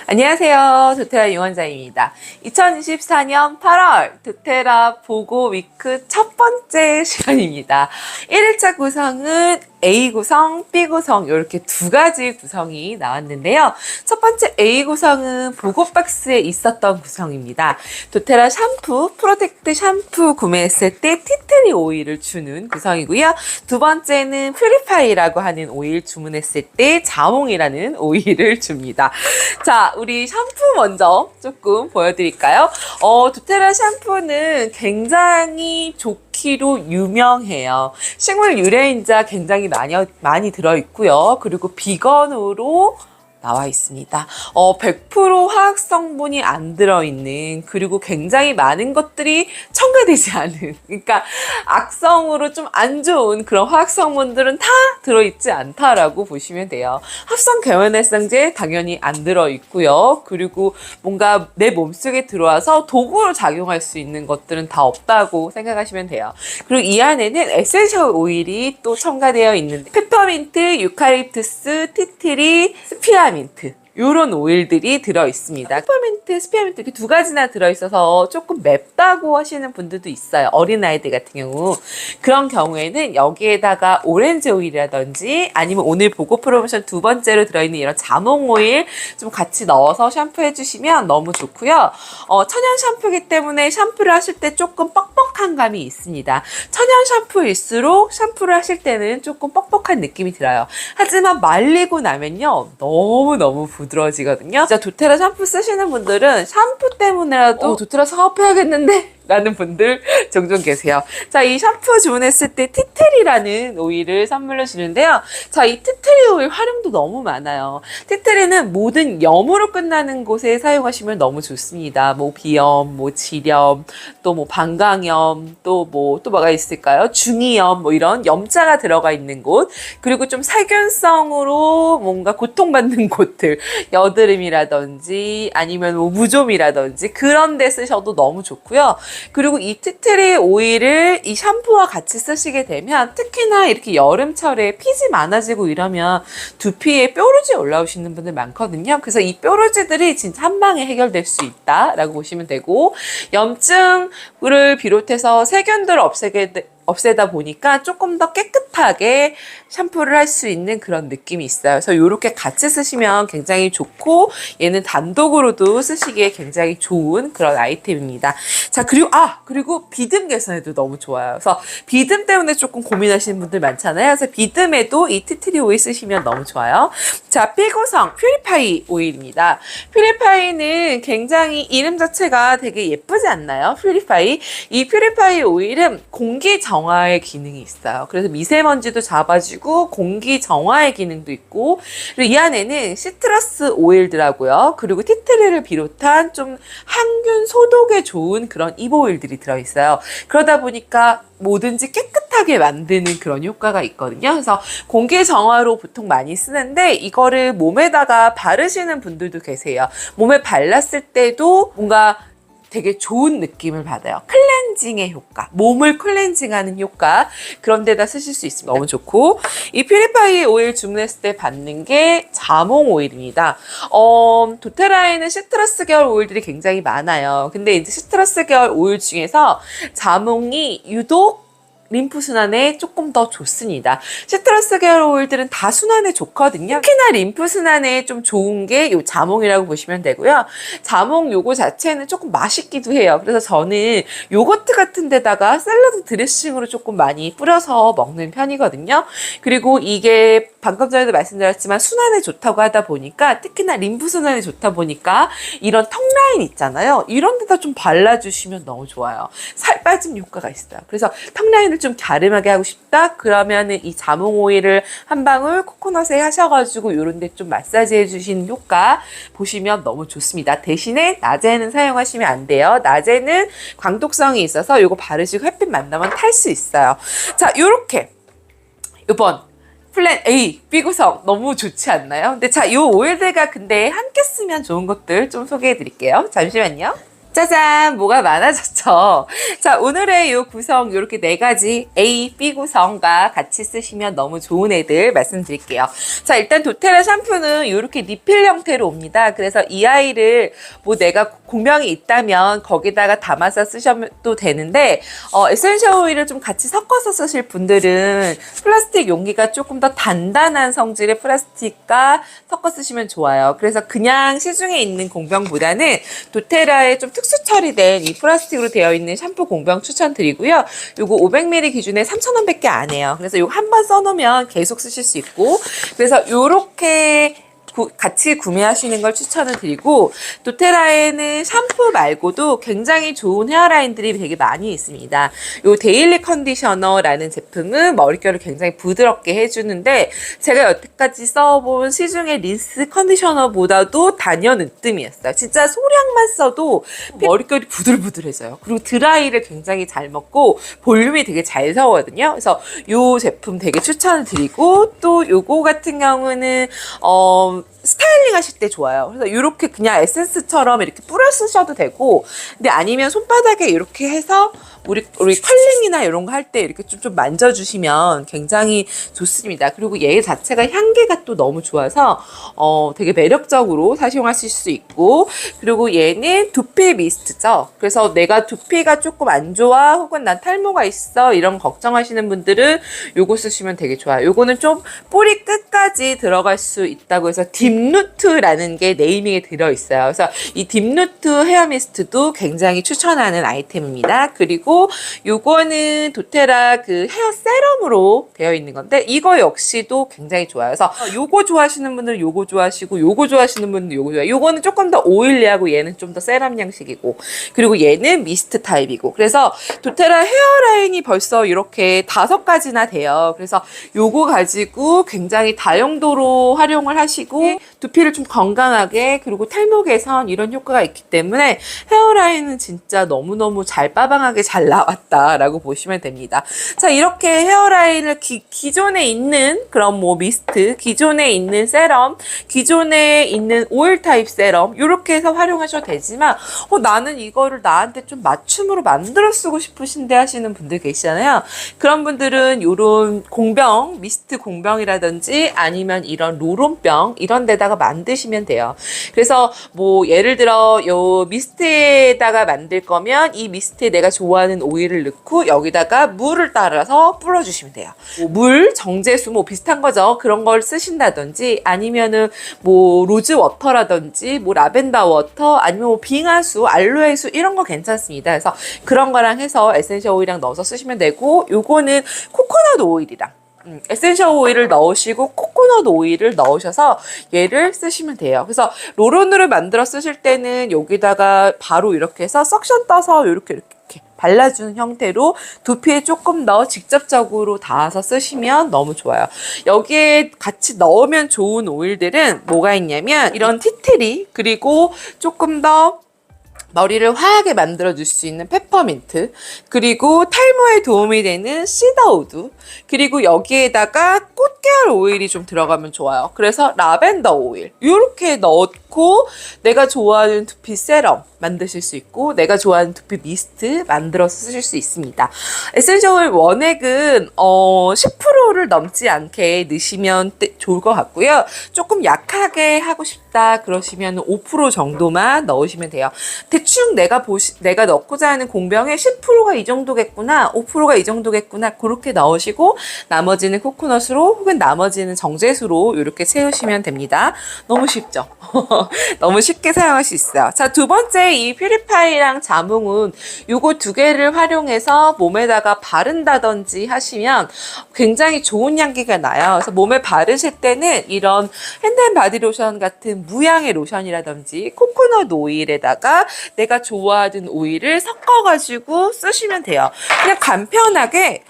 안녕하세요. 도테라 유원자입니다. 2024년 8월 도테라 보고 위크 첫 번째 시간입니다. 1일차 구성은 A 구성, B 구성 이렇게 두 가지 구성이 나왔는데요. 첫 번째 A 구성은 보고 박스에 있었던 구성입니다. 도테라 샴푸, 프로텍트 샴푸 구매했을 때 티트리 오일을 주는 구성이고요. 두 번째는 퓨리파이라고 하는 오일 주문했을 때 자몽이라는 오일을 줍니다. 자, 우리 샴푸 먼저 조금 보여드릴까요? 도테라 샴푸는 굉장히 좋기로 유명해요. 식물 유래인자 굉장히 많이 들어있고요. 그리고 비건으로 나와 있습니다. 100% 화학 성분이 안 들어있는, 그리고 굉장히 많은 것들이 첨가되지 않은, 그러니까 악성으로 좀 안 좋은 그런 화학 성분들은 다 들어있지 않다라고 보시면 돼요. 합성 계면활성제 당연히 안 들어있고요. 그리고 뭔가 내 몸속에 들어와서 도구로 작용할 수 있는 것들은 다 없다고 생각하시면 돼요. 그리고 이 안에는 에센셜 오일이 또 첨가되어 있는데, 페퍼민트, 유칼립투스, 티트리, 스피아민트 요런 오일들이 들어있습니다. 페퍼민트, 스피아민트 이렇게 두 가지나 들어있어서 조금 맵다고 하시는 분들도 있어요. 어린아이들 같은 경우. 그런 경우에는 여기에다가 오렌지 오일이라든지 아니면 오늘 보고 프로모션 두 번째로 들어있는 이런 자몽 오일 좀 같이 넣어서 샴푸해 주시면 너무 좋고요. 천연 샴푸이기 때문에 샴푸를 하실 때 조금 뻑뻑한 감이 있습니다. 천연 샴푸일수록 샴푸를 하실 때는 조금 뻑뻑한 느낌이 들어요. 하지만 말리고 나면요, 너무너무 부드러워지거든요. 진짜 도테라 샴푸 쓰시는 분들은 샴푸 때문에라도 도테라 사업해야겠는데 라는 분들 종종 계세요. 자, 이 샴푸 주문했을 때 티트리라는 오일을 선물로 주는데요. 자, 이 티트리 오일 활용도 너무 많아요. 티트리는 모든 염으로 끝나는 곳에 사용하시면 너무 좋습니다. 뭐 비염, 뭐 지렴, 또 뭐 방광염, 또 뭐가 있을까요? 중이염, 뭐 이런 염자가 들어가 있는 곳, 그리고 좀 살균성으로 뭔가 고통받는 곳들, 여드름이라든지 아니면 뭐 무좀이라든지 그런 데 쓰셔도 너무 좋고요. 그리고 이 티트리 오일을 이 샴푸와 같이 쓰시게 되면, 특히나 이렇게 여름철에 피지 많아지고 이러면 두피에 뾰루지 올라오시는 분들 많거든요. 그래서 이 뾰루지들이 진짜 한 방에 해결될 수 있다라고 보시면 되고, 염증을 비롯해서 세균들을 없애다 보니까 조금 더 깨끗하게 샴푸를 할 수 있는 그런 느낌이 있어요. 그래서 이렇게 같이 쓰시면 굉장히 좋고, 얘는 단독으로도 쓰시기에 굉장히 좋은 그런 아이템입니다. 자, 그리고 비듬 개선에도 너무 좋아요. 그래서 비듬 때문에 조금 고민하시는 분들 많잖아요. 그래서 비듬에도 이 티트리 오일 쓰시면 너무 좋아요. 자, 필구성 퓨리파이 오일입니다. 퓨리파이는 굉장히 이름 자체가 되게 예쁘지 않나요? 퓨리파이. 이 퓨리파이 오일은 공기 정화의 기능이 있어요. 그래서 미세먼지도 잡아주고 공기 정화의 기능도 있고, 그리고 이 안에는 시트러스 오일들하고요, 그리고 티트리를 비롯한 좀 항균 소독에 좋은 그런 잎오일들이 들어있어요. 그러다 보니까 뭐든지 깨끗하게 만드는 그런 효과가 있거든요. 그래서 공기 정화로 보통 많이 쓰는데, 이거를 몸에다가 바르시는 분들도 계세요. 몸에 발랐을 때도 뭔가 되게 좋은 느낌을 받아요. 클렌징의 효과, 몸을 클렌징하는 효과, 그런 데다 쓰실 수 있으면 너무 좋고, 이 퓨리파이 오일 주문했을 때 받는 게 자몽 오일입니다. 도테라에는 시트러스 계열 오일들이 굉장히 많아요. 근데 이제 시트러스 계열 오일 중에서 자몽이 유독 림프순환에 조금 더 좋습니다. 시트러스 계열 오일들은 다 순환에 좋거든요. 특히나 림프순환에 좀 좋은 게 이 자몽이라고 보시면 되고요. 자몽 요거 자체는 조금 맛있기도 해요. 그래서 저는 요거트 같은 데다가 샐러드 드레싱으로 조금 많이 뿌려서 먹는 편이거든요. 그리고 이게 방금 전에도 말씀드렸지만 순환에 좋다고 하다 보니까, 특히나 림프순환에 좋다 보니까 이런 턱 라인 있잖아요. 이런 데다 좀 발라주시면 너무 좋아요. 살 빠짐 효과가 있어요. 그래서 턱 라인을 좀 갸름하게 하고 싶다? 그러면은 이 자몽 오일을 한 방울 코코넛에 하셔가지고 이런 데 좀 마사지 해주시는 효과 보시면 너무 좋습니다. 대신에 낮에는 사용하시면 안 돼요. 낮에는 광독성이 있어서 이거 바르시고 햇빛 만나면 탈 수 있어요. 자, 요렇게 이번 플랜 A, B 구성 너무 좋지 않나요? 근데 자, 이 오일들과 근데 함께 쓰면 좋은 것들 좀 소개해 드릴게요. 잠시만요. 짜잔! 뭐가 많아졌죠? 자, 오늘의 이 구성, 이렇게 4가지 A, B 구성과 같이 쓰시면 너무 좋은 애들 말씀드릴게요. 자, 일단 도테라 샴푸는 이렇게 리필 형태로 옵니다. 그래서 이 아이를 뭐 내가 공병이 있다면 거기다가 담아서 쓰셔도 되는데, 에센셜 오일을 좀 같이 섞어서 쓰실 분들은 플라스틱 용기가 조금 더 단단한 성질의 플라스틱과 섞어 쓰시면 좋아요. 그래서 그냥 시중에 있는 공병보다는 도테라의 좀 특수 처리된 이 플라스틱으로 되어 있는 샴푸 공병 추천드리고요. 요거 500ml 기준에 3,000원밖에 안 해요. 그래서 요거 한 번 써놓으면 계속 쓰실 수 있고, 그래서 요렇게 같이 구매하시는 걸 추천을 드리고, 도테라에는 샴푸 말고도 굉장히 좋은 헤어라인들이 되게 많이 있습니다. 요 데일리 컨디셔너라는 제품은 머릿결을 굉장히 부드럽게 해주는데, 제가 여태까지 써본 시중의 린스 컨디셔너보다도 단연 으뜸이었어요. 진짜 소량만 써도 머릿결이 부들부들해져요. 그리고 드라이를 굉장히 잘 먹고 볼륨이 되게 잘 서거든요. 그래서 요 제품 되게 추천을 드리고, 또 요거 같은 경우는 스타일링 하실 때 좋아요. 그래서 이렇게 그냥 에센스처럼 이렇게 뿌려 쓰셔도 되고, 근데 아니면 손바닥에 이렇게 해서 우리 컬링이나 이런 거 할 때 이렇게 좀 만져주시면 굉장히 좋습니다. 그리고 얘 자체가 향기가 또 너무 좋아서 되게 매력적으로 사용하실 수 있고, 그리고 얘는 두피 미스트죠. 그래서 내가 두피가 조금 안 좋아, 혹은 난 탈모가 있어, 이런 걱정하시는 분들은 요거 쓰시면 되게 좋아요. 요거는 좀 뿌리 끝까지 들어갈 수 있다고 해서 딥루트라는 게 네이밍에 들어있어요. 그래서 이 딥루트 헤어 미스트도 굉장히 추천하는 아이템입니다. 그리고 요거는 도테라 그 헤어 세럼으로 되어 있는 건데, 이거 역시도 굉장히 좋아요. 그래서 요거 좋아하시는 분들은 요거 좋아하시고, 요거 좋아하시는 분들은 요거 좋아해요. 요거는 조금 더 오일리하고 얘는 좀 더 세럼 양식이고, 그리고 얘는 미스트 타입이고, 그래서 도테라 헤어라인이 벌써 이렇게 5가지나 돼요. 그래서 요거 가지고 굉장히 다용도로 활용을 하시고, 두피를 좀 건강하게, 그리고 탈모 개선 이런 효과가 있기 때문에 헤어라인은 진짜 너무너무 잘 빠방하게 잘 나왔다라고 보시면 됩니다. 자, 이렇게 헤어라인을 기존에 있는 그런 뭐 미스트, 기존에 있는 세럼, 기존에 있는 오일 타입 세럼 이렇게 해서 활용하셔도 되지만, 나는 이거를 나한테 좀 맞춤으로 만들어 쓰고 싶으신데 하시는 분들 계시잖아요. 그런 분들은 요런 공병, 미스트 공병이라든지 아니면 이런 로론병 이런 데다가 만드시면 돼요. 그래서 뭐 예를 들어 요 미스트에다가 만들 거면 이 미스트에 내가 좋아하는 오일을 넣고 여기다가 물을 따라서 뿌려주시면 돼요. 뭐 물, 정제수 뭐 비슷한 거죠. 그런 걸 쓰신다든지, 아니면은 뭐 로즈 워터라든지 뭐 라벤더 워터, 아니면 뭐 빙하수, 알로에수 이런 거 괜찮습니다. 그래서 그런 거랑 해서 에센셜 오일이랑 넣어서 쓰시면 되고, 요거는 코코넛 오일이랑 에센셜 오일을 넣으시고 코코넛 오일을 넣으셔서 얘를 쓰시면 돼요. 그래서 롤온으로 만들어 쓰실 때는 여기다가 바로 이렇게 해서 석션 떠서 이렇게 발라주는 형태로 두피에 조금 더 직접적으로 닿아서 쓰시면 너무 좋아요. 여기에 같이 넣으면 좋은 오일들은 뭐가 있냐면 이런 티트리, 그리고 조금 더 머리를 화하게 만들어줄 수 있는 페퍼민트, 그리고 탈모에 도움이 되는 시더우드, 그리고 여기에다가 꽃계열 오일이 좀 들어가면 좋아요. 그래서 라벤더 오일 이렇게 넣고 내가 좋아하는 두피 세럼 만드실 수 있고, 내가 좋아하는 두피 미스트 만들어서 쓰실 수 있습니다. 에센셜 오일 원액은 10%를 넘지 않게 넣으시면 좋을 것 같고요. 조금 약하게 하고 싶다 그러시면 5% 정도만 넣으시면 돼요. 대충 내가 넣고자 하는 공병에 10%가 이 정도겠구나, 5%가 이 정도겠구나, 그렇게 넣으시고 나머지는 코코넛으로 혹은 나머지는 정제수로 이렇게 채우시면 됩니다. 너무 쉽죠? 너무 쉽게 사용할 수 있어요. 자, 두 번째 이 퓨리파이랑 자몽은 요거 2개를 활용해서 몸에다가 바른다든지 하시면 굉장히 좋은 향기가 나요. 그래서 몸에 바르실 때는 이런 핸드앤바디로션 같은 무향의 로션이라든지 코코넛 오일에다가 내가 좋아하는 오일을 섞어가지고 쓰시면 돼요. 그냥 간편하게,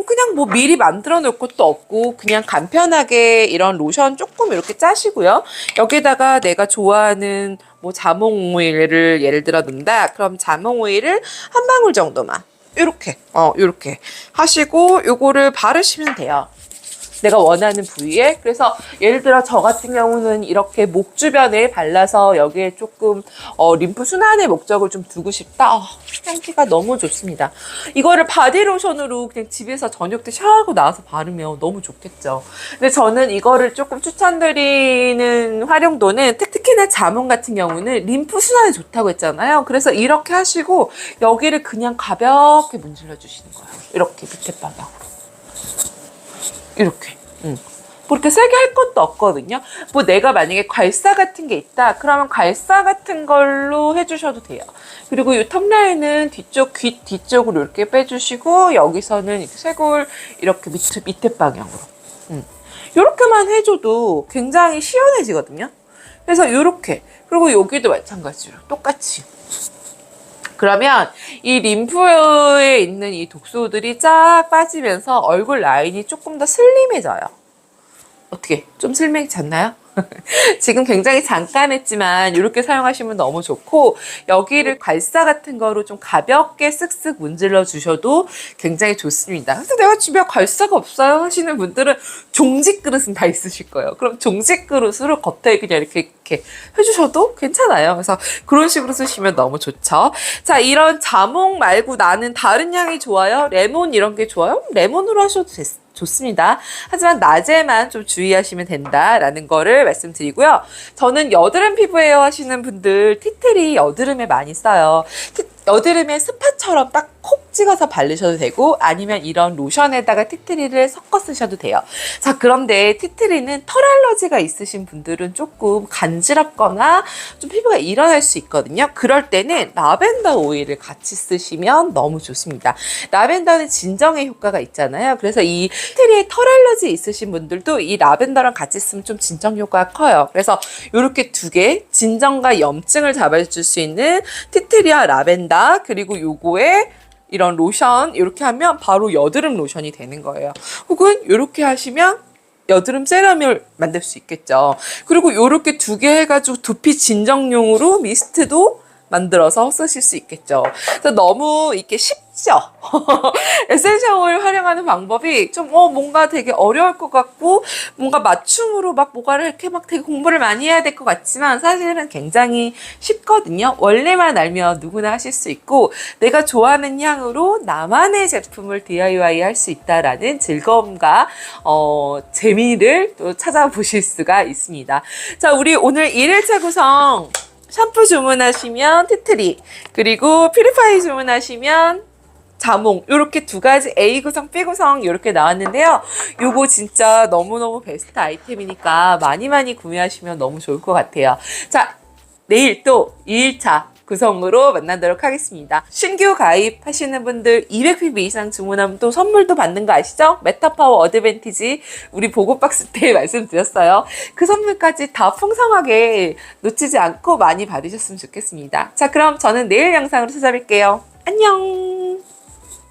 그냥 뭐 미리 만들어 놓을 것도 없고 그냥 간편하게 이런 로션 조금 이렇게 짜시고요. 여기다가 내가 좋아하는 뭐 자몽 오일을 예를 들어 넣는다. 그럼 자몽 오일을 한 방울 정도만 요렇게 하시고 요거를 바르시면 돼요. 내가 원하는 부위에. 그래서 예를 들어 저 같은 경우는 이렇게 목 주변에 발라서 여기에 조금 림프 순환의 목적을 좀 두고 싶다. 향기가 너무 좋습니다. 이거를 바디로션으로 그냥 집에서 저녁 때 샤워하고 나와서 바르면 너무 좋겠죠. 근데 저는 이거를 조금 추천드리는 활용도는 특히나 자몽 같은 경우는 림프 순환에 좋다고 했잖아요. 그래서 이렇게 하시고 여기를 그냥 가볍게 문질러 주시는 거예요. 이렇게 밑에 방향으로. 이렇게. 뭐 이렇게 세게 할 것도 없거든요. 뭐 내가 만약에 괄사 같은 게 있다. 그러면 괄사 같은 걸로 해주셔도 돼요. 그리고 이 턱라인은 뒤쪽, 귀 뒤쪽으로 이렇게 빼주시고 여기서는 이렇게 쇄골 이렇게 밑에 방향으로. 이렇게만 해줘도 굉장히 시원해지거든요. 그래서 이렇게. 그리고 여기도 마찬가지로 똑같이. 그러면 이 림프에 있는 이 독소들이 쫙 빠지면서 얼굴 라인이 조금 더 슬림해져요. 어떻게? 좀 슬림해지지 않나요? 지금 굉장히 잠깐 했지만 이렇게 사용하시면 너무 좋고 여기를 괄사 같은 거로 좀 가볍게 쓱쓱 문질러 주셔도 굉장히 좋습니다. 근데 내가 집에 괄사가 없어요 하시는 분들은 종직 그릇은 다 있으실 거예요. 그럼 종직 그릇으로 겉에 그냥 이렇게 해주셔도 괜찮아요. 그래서 그런 식으로 쓰시면 너무 좋죠. 자, 이런 자몽 말고 나는 다른 향이 좋아요. 레몬 이런 게 좋아요. 레몬으로 하셔도 좋습니다. 하지만 낮에만 좀 주의하시면 된다라는 거를 말씀드리고요. 저는 여드름 피부예요 하시는 분들 티트리 여드름에 많이 써요. 여드름에 스파처럼 딱 콕 찍어서 바르셔도 되고 아니면 이런 로션에다가 티트리를 섞어 쓰셔도 돼요. 자, 그런데 티트리는 털 알러지가 있으신 분들은 조금 간지럽거나 좀 피부가 일어날 수 있거든요. 그럴 때는 라벤더 오일을 같이 쓰시면 너무 좋습니다. 라벤더는 진정의 효과가 있잖아요. 그래서 이 티트리에 털 알러지 있으신 분들도 이 라벤더랑 같이 쓰면 좀 진정 효과가 커요. 그래서 이렇게 두 개, 진정과 염증을 잡아줄 수 있는 티트리와 라벤더, 그리고 요거에 이런 로션 이렇게 하면 바로 여드름 로션이 되는 거예요. 혹은 이렇게 하시면 여드름 세럼을 만들 수 있겠죠. 그리고 이렇게 두 개 해가지고 두피 진정용으로 미스트도 만들어서 쓰실 수 있겠죠. 그래서 너무 이렇게 쉽죠? 에센셜 오일 활용하는 방법이 좀 뭔가 되게 어려울 것 같고 뭔가 맞춤으로 막 뭐가를 이렇게 막 되게 공부를 많이 해야 될 것 같지만 사실은 굉장히 쉽거든요. 원래만 알면 누구나 하실 수 있고 내가 좋아하는 향으로 나만의 제품을 DIY 할 수 있다라는 즐거움과 재미를 또 찾아보실 수가 있습니다. 자, 우리 오늘 1일차 구성 샴푸 주문하시면 티트리, 그리고 퓨리파이 주문하시면 자몽, 요렇게 두 가지 A 구성, B 구성 이렇게 나왔는데요. 요거 진짜 너무너무 베스트 아이템이니까 많이 구매하시면 너무 좋을 것 같아요. 자, 내일 또 2일차 구성으로 만나도록 하겠습니다. 신규 가입하시는 분들 200pb 이상 주문하면 또 선물도 받는 거 아시죠? 메타파워 어드밴티지 우리 보고박스 때 말씀드렸어요. 그 선물까지 다 풍성하게 놓치지 않고 많이 받으셨으면 좋겠습니다. 자, 그럼 저는 내일 영상으로 찾아뵐게요. 안녕.